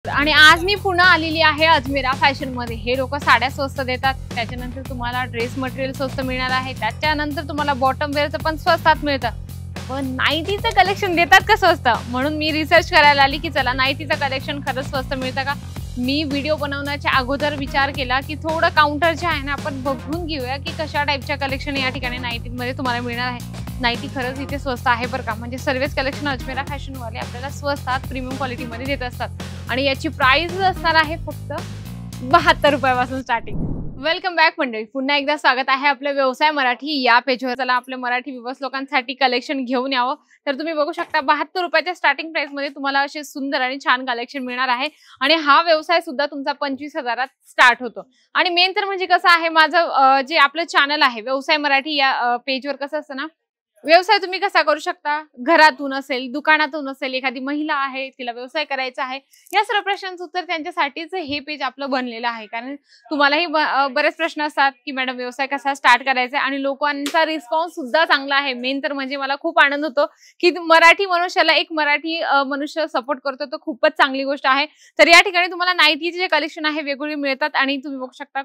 आणि आज मी पुन्हा आलेली आहे अजमेरा फॅशन मध्ये। हे लोक साड्या स्वस्त देतात, त्याच्यानंतर तुम्हाला ड्रेस मटेरियल स्वस्त मिळणार आहे, त्याच्यानंतर तुम्हाला बॉटम वेअरचं पण स्वस्तात मिळतं। पण नाईटीचं कलेक्शन देतात का स्वस्त? म्हणून मी रिसर्च करायला आली की चला नाईटीचं कलेक्शन खरंच स्वस्त मिळतं का। मी व्हिडिओ बनवण्याच्या अगोदर विचार केला की थोडं काउंटर जे आहे ना आपण बघून घेऊया की कशा टाईपच्या कलेक्शन या ठिकाणी नाईटीमध्ये तुम्हाला मिळणार आहे। नाईटी खरंच इथे स्वस्त आहे बरं का, म्हणजे सर्वच कलेक्शन अजमेरा फॅशन वाले आपल्याला स्वस्तात प्रीमियम क्वालिटी मध्ये देत असतात आणि याची प्राइस असणार आहे फक्त 72 रुपयापासून स्टार्टिंग। वेलकम बॅक मंडळी, पुन्हा एकदा स्वागत आहे आपल्या व्यवसाय मराठी या पेजवर। चला आपल्या मराठी व्यूअर्स लोकांसाठी कलेक्शन घेऊन यावं। तर तुम्ही बघू शकता 72 रुपयाच्या स्टार्टिंग प्राइस मध्ये तुम्हाला असे सुंदर आणि छान कलेक्शन मिळणार आहे आणि हा व्यवसाय सुद्धा तुमचा 25,000 स्टार्ट होतो। आणि मेन तर म्हणजे कसं आहे, माझं जे आपलं चॅनल आहे व्यवसाय मराठी या पेजवर कसं असतं ना, व्यवसाय तुम्ही कसा करू शकता, घरातून असेल, दुकानातून असेल, एखादी महिला आहे तिला व्यवसाय करायचा आहे, या सर्व प्रश्नांचं उत्तर त्यांच्यासाठीच हे पेज आपलं बनलेलं आहे। कारण तुम्हालाही बरेच प्रश्न असतात की मॅडम व्यवसाय कसा स्टार्ट करायचा आणि लोकांचा रिस्पॉन्स सुद्धा चांगला आहे। मेन तर म्हणजे मला खूप आनंद होतो की मराठी मनुष्याला एक मराठी मनुष्य सपोर्ट करतो, तो खूपच चांगली गोष्ट आहे। तर या ठिकाणी तुम्हाला नाईटीचे जे कलेक्शन आहे वेगवेगळे मिळतात आणि तुम्ही बघू शकता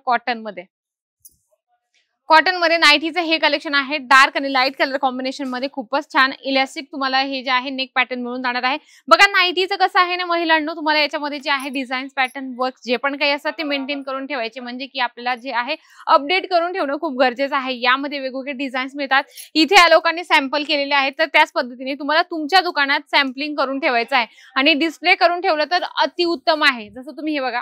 कॉटन मध्ये नाईटीचं हे कलेक्शन आहे। डार्क आणि लाईट कलर कॉम्बिनेशन मध्ये खूपच छान इलास्टिक तुम्हाला हे जे आहे नेक पॅटर्न मिळून जाणार आहे। बघा नाईटीचं कसं आहे ना महिलांनो, तुम्हाला याच्यामध्ये जे आहे डिझाईन्स पॅटर्न वर्क जे पण काही असतात ते मेंटेन करून ठेवायचे, म्हणजे की आपल्याला जे आहे अपडेट करून ठेवणं खूप गरजेचं आहे। यामध्ये वेगवेगळे डिझाईन्स मिळतात, इथे या लोकांनी सॅम्पल केलेले आहेत, तर त्याच पद्धतीने तुम्हाला तुमच्या दुकानात सॅम्पलिंग करून ठेवायचं आहे आणि डिस्प्ले करून ठेवलं तर अतिउत्तम आहे। जसं तुम्ही हे बघा,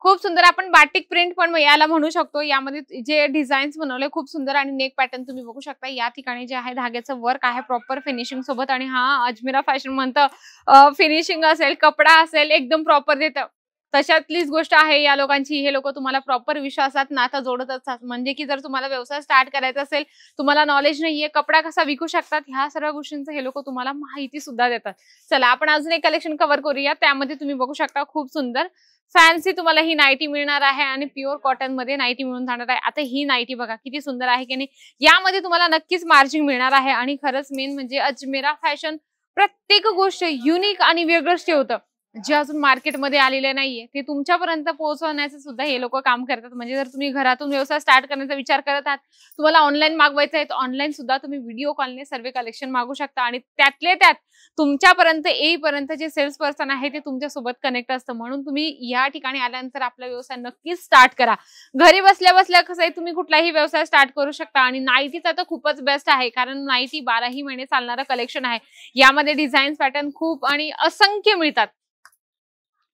खूप सुंदर आपण बाटिक प्रिंट पण याला म्हणू शकतो। यामध्ये जे डिझाईन्स बनवले खूप सुंदर आणि नेक पॅटर्न तुम्ही बघू शकता। या ठिकाणी जे आहे धाग्याचं वर्क आहे प्रॉपर फिनिशिंग सोबत, आणि हा अजमेरा फॅशन म्हणतं फिनिशिंग असेल, कपडा असेल, एकदम प्रॉपर देतं। तशातलीच गोष्ट आहे या लोकांची। हे लोक तुम्हाला प्रॉपर विश्वासात नातं जोडत असतात, म्हणजे की जर तुम्हाला व्यवसाय स्टार्ट करायचा असेल, तुम्हाला नॉलेज नाहीये कपडा कसा विकू शकतात, ह्या सर्व गोष्टींचं हे लोक तुम्हाला माहिती सुद्धा देतात। चला आपण अजून एक कलेक्शन कव्हर करूया। त्यामध्ये तुम्ही बघू शकता खूप सुंदर फॅन्सी तुम्हाला ही नाईटी मिळणार आहे आणि प्युअर कॉटन मध्ये नाईटी मिळून जाणार आहे। आता ही नाईटी बघा किती सुंदर आहे की नाही, यामध्ये तुम्हाला नक्कीच मार्जिन मिळणार आहे। आणि खरंच मेन म्हणजे अजमेरा फॅशन प्रत्येक गोष्ट युनिक आणि वेगळंच ठेवतं, जे अजून मार्केटमध्ये आलेले नाहीये ते तुमच्यापर्यंत पोहोचवण्याचं सुद्धा हे लोक काम करतात। म्हणजे जर तुम्ही घरातून व्यवसाय स्टार्ट करण्याचा विचार करत आहात, तुम्हाला ऑनलाईन मागवायचं आहे, तर ऑनलाईन सुद्धा तुम्ही व्हिडिओ कॉलने सर्व कलेक्शन मागू शकता आणि त्यातले त्यात तुमच्यापर्यंत येईपर्यंत जे सेल्स पर्सन आहे ते तुमच्यासोबत कनेक्ट असतं। म्हणून तुम्ही या ठिकाणी आल्यानंतर आपला व्यवसाय नक्कीच स्टार्ट करा। घरी बसल्या बसल्या कसं आहे, तुम्ही कुठलाही व्यवसाय स्टार्ट करू शकता आणि नाईटीचा तर खूपच बेस्ट आहे, कारण नाईटी 12ही महिने चालणारं कलेक्शन आहे। यामध्ये डिझाईन्स पॅटर्न खूप आणि असंख्य मिळतात।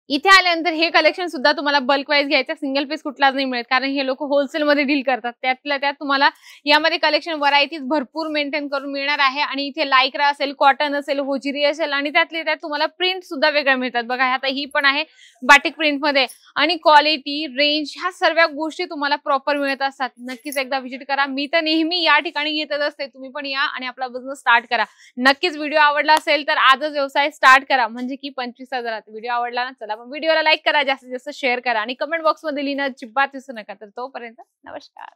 इथे आल्यानंतर हे कलेक्शन सुद्धा तुम्हाला बल्क वाईज घ्यायचं, सिंगल पीस कुठलाच नाही मिळत, कारण हे लोक होलसेल मध्ये डील करतात। त्यातल्या त्यात तुम्हाला यामध्ये कलेक्शन व्हरायटीज भरपूर मेंटेन करून मिळणार आहे। आणि इथे लायक्रा असेल, कॉटन असेल, होजिरी असेल आणि त्यातल्या त्यात तुम्हाला प्रिंट सुद्धा वेगळ्या मिळतात। बघा आता ही पण आहे बाटिक प्रिंट मध्ये, आणि क्वालिटी रेंज ह्या सर्व गोष्टी तुम्हाला प्रॉपर मिळत असतात। नक्कीच एकदा व्हिजिट करा। मी तर नेहमी या ठिकाणी येतच असते, तुम्ही पण या आणि आपला बिझनेस स्टार्ट करा। नक्कीच व्हिडिओ आवडला असेल तर आजच व्यवसाय स्टार्ट करा, म्हणजे की 25,000। व्हिडिओ आवडला ना, चला व्हिडिओला लाईक करा, जास्तीत जास्त शेअर करा आणि कमेंट बॉक्स मध्ये लिहिणं अजिबात विसरू नका। तर तोपर्यंत नमस्कार।